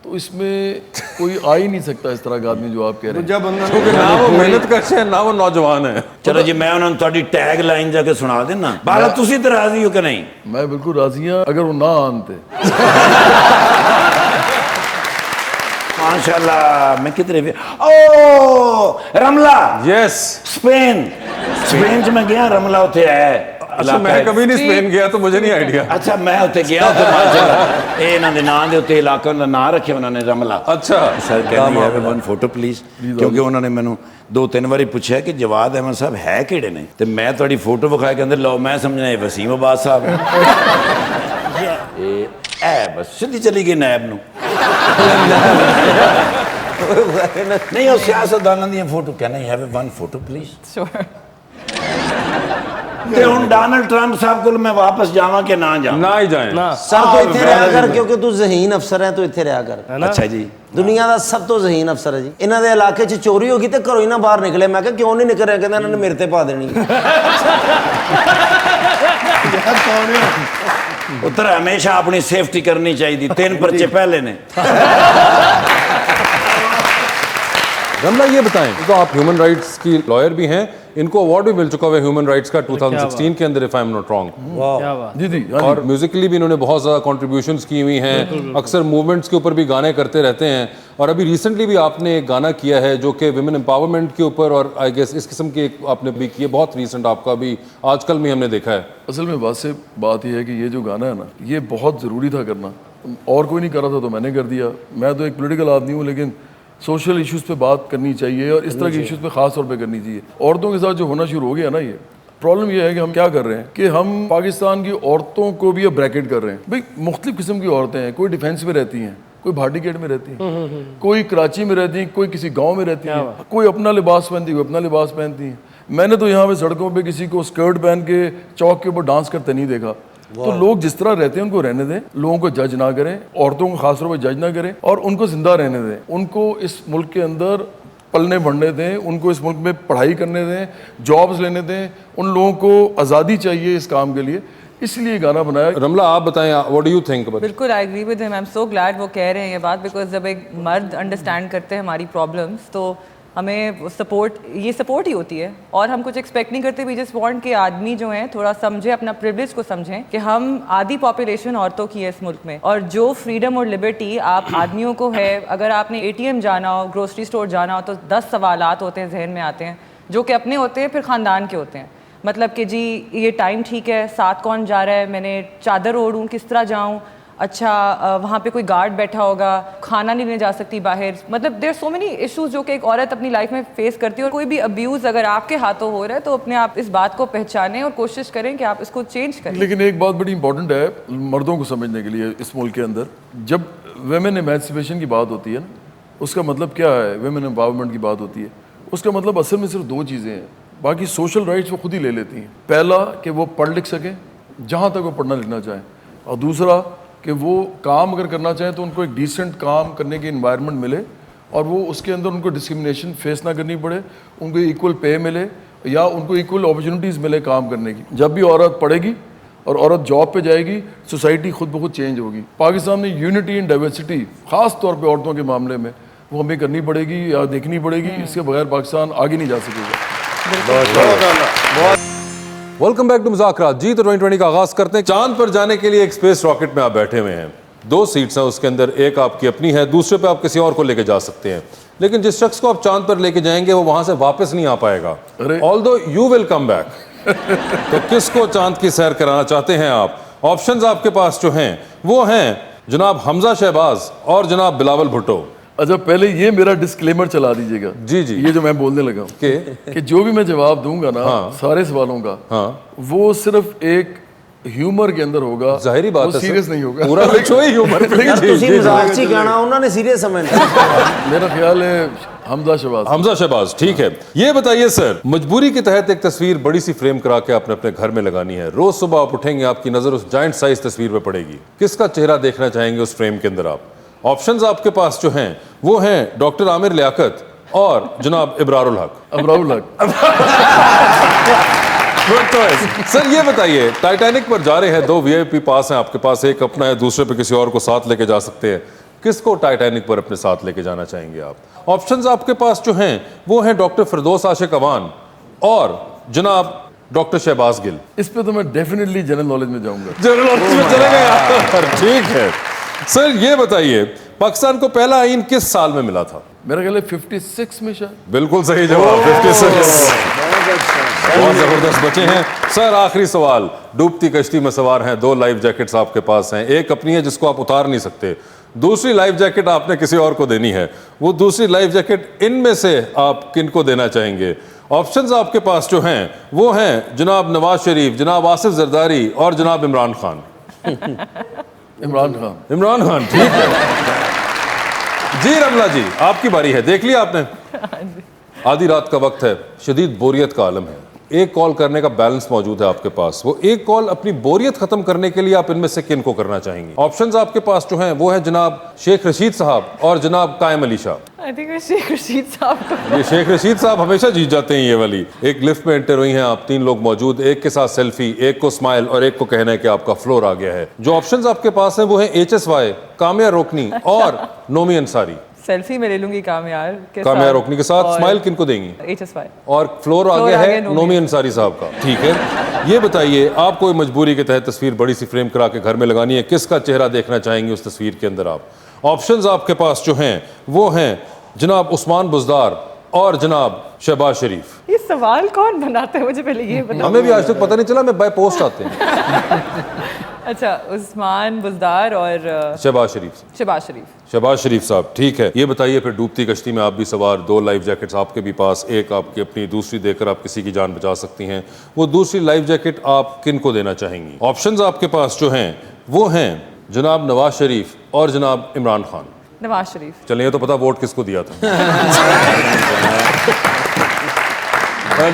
तो इसमें कोई आ ही नहीं सकता इस तरह का आदमी जो आप कह रहे हैं क्योंकि ना वो मेहनत करते हैं ना वो नौजवान है। चलो जी मैं उन्होंने थोड़ी टैग लाइन जाके सुना देना बाला तुसी तो राजी हो कि नहीं। मैं बिल्कुल राजी हूं अगर वो ना आनते। माशाल्लाह मैं कितने ओ रमला यस स्पेन च मैं गया रमला उथे है। अच्छा मैं कभी नहीं स्पेन गया तो मुझे नहीं आइडिया। अच्छा मैं उत्ते गया उत्ते माशाल्लाह ए इन्हां दे नाम दे उत्ते इलाके दा नाम रखिया उन्होंने रमला। अच्छा। सर कहंदी है वन फोटो प्लीज क्योंकि उन्होंने मैनू 2-3 बारी पूछा कि जवाद अहमद साहब है किहड़े ने ते मैं तुहाडी फोटो विखाया कहंदे लो मैं समझना ये वसीम अब्बास साहब ए बस सीधी चली गई नायब नू। नहीं वो सियासतदानां दी फोटो कहना है वन फोटो प्लीज। श्योर। ते हुन डोनाल्ड ट्रंप साहब को मैं वापस जावां कि ना जावां। ना ही जाए ना सर तो इत्थे रहा कर क्योंकि तू ज़हीन अफसर है तो इत्थे रहा कर। अच्छा जी दुनिया का सब तो ज़हीन अफसर है जी। इन्हां दे इलाके च चोरी हो गई तो घरों ही ना बाहर निकले। मैं क्यों नहीं निकल रहा कहंदा इन्होंने मेरे ते पा देनी। उतर हमेशा अपनी सेफ्टी करनी चाहिए 3 पर्चे पहले ने। रमला ये बताएं तो आप ह्यूमन राइट्स की लॉयर भी हैं इनको अवार्ड भी मिल चुका है ह्यूमन राइट्स का 2016 के अंदर if I am not wrong. जी जी और म्यूजिकली भी इन्होंने बहुत ज़्यादा कॉन्ट्रीब्यूशंस की हुई हैं अक्सर मूवमेंट्स के ऊपर भी गाने करते रहते हैं और अभी रिसेंटली भी आपने एक गाना किया है जो कि विमेन एम्पावरमेंट के ऊपर और आई गेस इस किस्म की एक आपने भी की है बहुत रिसेंट आपका भी आजकल में हमने देखा है। असल में बात यह है कि ये जो गाना है ना ये बहुत ज़रूरी था करना और कोई नहीं कर रहा था तो मैंने कर दिया। मैं तो एक पॉलिटिकल आदमी हूँ लेकिन सोशल इश्यूज़ पे बात करनी चाहिए और इस तरह के इश्यूज़ पे ख़ास तौर पे करनी चाहिए। औरतों के साथ जो होना शुरू हो गया ना ये प्रॉब्लम ये है कि हम क्या कर रहे हैं कि हम पाकिस्तान की औरतों को भी अब ब्रैकेट कर रहे हैं। भाई मुख्तलिफ किस्म की औरतें हैं, कोई डिफेंस में रहती हैं, कोई भाटी गेट में रहती हैं, कोई कराची में रहती हैं, कोई किसी गांव में रहती हैं, कोई अपना लिबास पहनती है, कोई अपना लिबास पहनती है। मैंने तो यहाँ पे सड़कों पे किसी को स्कर्ट पहन के चौक के ऊपर डांस करते नहीं देखा। तो लोग जिस तरह रहते हैं उनको रहने दें, लोगों को जज ना करें, औरतों को खासतौर पर जज ना करें और उनको जिंदा रहने दें। उनको इस मुल्क के अंदर पलने बढ़ने दें, उनको इस मुल्क में पढ़ाई करने दें, जॉब्स लेने दें। उन लोगों को आज़ादी चाहिए इस काम के लिए, इसलिए गाना बनाया। रमला आप बताएं, व्हाट डू यू थिंक? बिल्कुल I agree with him, I am so glad वो कह रहे हैं ये बात, बिकॉज जब एक मर्द अंडरस्टैंड करते हैं हमारी प्रॉब्लम्स तो हमें सपोर्ट ही होती है और हम कुछ एक्सपेक्ट नहीं करते। वी जस्ट वांट कि आदमी जो है थोड़ा समझे, अपना प्रिविलेज को समझें कि हम आधी पॉपुलेशन औरतों की है इस मुल्क में, और जो फ्रीडम और लिबर्टी आप आदमियों को है, अगर आपने ATM जाना हो, ग्रोसरी स्टोर जाना हो तो 10 सवालात होते हैं जहन में आते हैं, जो कि अपने होते हैं फिर ख़ानदान के होते हैं। मतलब कि जी ये टाइम ठीक है, साथ कौन जा रहा है, मैंने चादर ओढ़ूँ, किस तरह जाऊँ, अच्छा वहाँ पे कोई गार्ड बैठा होगा, खाना नहीं लेने जा सकती बाहर। मतलब देयर सो मेनी इश्यूज जो कि एक औरत अपनी लाइफ में फेस करती है। और कोई भी अब्यूज़ अगर आपके हाथों हो रहा है तो अपने आप इस बात को पहचानें और कोशिश करें कि आप इसको चेंज करें। लेकिन एक बात बड़ी इंपॉर्टेंट है मर्दों को समझने के लिए इस मुल्क के अंदर, जब वेमेन एमेंसिपेशन की बात होती है ना, उसका मतलब क्या है, वेमेन एम्पावरमेंट की बात होती है, उसका मतलब असल में सिर्फ 2 चीज़ें हैं, बाकी सोशल राइट्स वो खुद ही ले लेती हैं। पहला कि वो पढ़ लिख सकें जहाँ तक वो पढ़ना लिखना चाहें, और दूसरा कि वो काम अगर करना चाहें तो उनको एक डिसेंट काम करने की इन्वायरमेंट मिले और वो उसके अंदर उनको डिस्क्रिमिनेशन फेस ना करनी पड़े, उनको इक्वल पे मिले या उनको इक्वल अपॉर्चुनिटीज़ मिले काम करने की। जब भी औरत पढ़ेगी और औरत जॉब पे जाएगी, सोसाइटी खुद ब खुद चेंज होगी। पाकिस्तान में यूनिटी इन डाइवर्सिटी ख़ास तौर पे औरतों के मामले में वो हमें करनी पड़ेगी या देखनी पड़ेगी, इसके बगैर पाकिस्तान आगे नहीं जा सकेगा। Welcome back to Muzakraat. जी तो 2020 का आगाज करते हैं। चांद पर जाने के लिए एक स्पेस रॉकेट में आप बैठे हुए हैं, 2 सीट्स हैं उसके अंदर, एक आपकी अपनी है, दूसरे पे आप किसी और को लेके जा सकते हैं। लेकिन जिस शख्स को आप चांद पर लेके जाएंगे वो वहां से वापस नहीं आ पाएगा, although you will come back. तो किसको चांद की सैर कराना चाहते हैं आप? ऑप्शंस आपके पास जो हैं वो हैं जनाब हमजा शहबाज और जनाब बिलावल भुट्टो। अच्छा पहले ये मेरा डिस्क्लेमर चला दीजिएगा। जी जी, ये जो मैं बोलने लगा हूँ कि जो भी मैं जवाब दूंगा ना, सारे सवालों का, वो सिर्फ एक ह्यूमर के अंदर होगा। जाहिर बात है, सीरियस नहीं होगा पूरा ह्यूमर। मेरा ख्याल है हमजा शहबाज। ठीक है, ये बताइए सर, मजबूरी के तहत एक तस्वीर बड़ी सी फ्रेम करा के आपने अपने घर में लगानी है, रोज सुबह आप उठेंगे, आपकी नजर उस जायंट साइज तस्वीर पे पड़ेगी, किसका चेहरा देखना चाहेंगे उस फ्रेम के अंदर आप? ऑप्शंस आपके पास जो हैं वो हैं डॉक्टर आमिर लियाकत और जनाब इब्रारुल हक। सर ये बताइए, टाइटैनिक पर जा रहे हैं, 2 VIP पास हैं आपके पास, एक अपना है, दूसरे पे किसी और को साथ लेके जा सकते हैं, किसको टाइटैनिक पर अपने साथ लेके जाना चाहेंगे आप? ऑप्शंस आपके पास जो हैं वो हैं डॉक्टर फिरदौस आशिक अवान और जनाब डॉक्टर शहबाज गिल। इस पे तो मैं डेफिनेटली जनरल नॉलेज में जाऊंगा। जनरल नॉलेज में चले गए। ठीक है सर, ये बताइए पाकिस्तान को पहला आईन किस साल में मिला था? मेरा ख्याल है 56 में शायद। बिल्कुल सही जवाब, 56। बहुत जबरदस्त बचे हैं सर। आखिरी सवाल, डूबती कश्ती में सवार हैं, 2 लाइफ जैकेट्स आपके पास हैं, एक अपनी है जिसको आप उतार नहीं सकते, दूसरी लाइफ जैकेट आपने किसी और को देनी है। वो दूसरी लाइफ जैकेट इनमें से आप किनको देना चाहेंगे? ऑप्शंस आपके पास जो हैं वो हैं जनाब नवाज शरीफ, जनाब आसिफ जरदारी और जनाब इमरान खान। इमरान खान, ठीक है। जी रमला जी, आपकी बारी है, देख लिया आपने? आधी रात का वक्त है, शदीद बोरियत का आलम है, एक कॉल करने का बैलेंस मौजूद है आपके पास, वो एक कॉल अपनी बोरियत खत्म करने के लिए आप इनमें से किन को करना चाहेंगे? ऑप्शंस आपके पास जो हैं वो है जनाब शेख रशीद साहब और जनाब कायम अली शाह। आई थिंक शेख रशीद साहब। ये शेख रशीद साहब हमेशा जीत जाते हैं ये वाली। एक लिफ्ट में एंटर हुई हैं आप, 3 लोग मौजूद, एक के साथ सेल्फी, एक को स्माइल और एक को कहना है कि आपका फ्लोर आ गया है। जो ऑप्शंस आपके पास हैं वो है HSY, कामिया रोकनी और नोमी अंसारी। सेल्फी में ले लूंगी कामिया रोकनी के साथ, स्माइल किनको देंगी? HSY। और फ्लोर आ गया है नोमी अंसारी साहब का। ठीक है, ये बताइए, आपको मजबूरी के तहत तस्वीर बड़ी सी फ्रेम करा के घर में लगानी है, किसका चेहरा देखना चाहेंगे उस तस्वीर के अंदर आप? ऑप्शंस आपके पास जो हैं वो हैं जनाब उस्मान बुज़दार और जनाब शहबाज शरीफ। ये सवाल कौन बनाता है मुझे पहले ये बताओ। हमें भी आज तक पता नहीं चला, मैं बाय पोस्ट आते हैं। अच्छा, उस्मान बुज़दार और शहबाज शरीफ। शहबाज शरीफ। शहबाज शरीफ साहब, ठीक है। ये बताइए फिर डूबती कश्ती में आप भी सवार, 2 लाइफ जैकेट्स आपके भी पास, एक आपकी अपनी, दूसरी देकर आप किसी की जान बचा सकती हैं। वो दूसरी लाइफ जैकेट आप किन को देना चाहेंगी? ऑप्शंस आपके पास जो हैं वो हैं जनाब नवाज शरीफ और जनाब इमरान खान। नवाज शरीफ। चलिए, तो पता वोट किसको दिया था।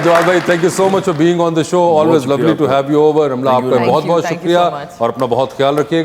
जवाद भाई, thank you so much for being on the show, always lovely to have you over. Ramla, आपका बहुत बहुत शुक्रिया और अपना बहुत ख्याल रखिएगा।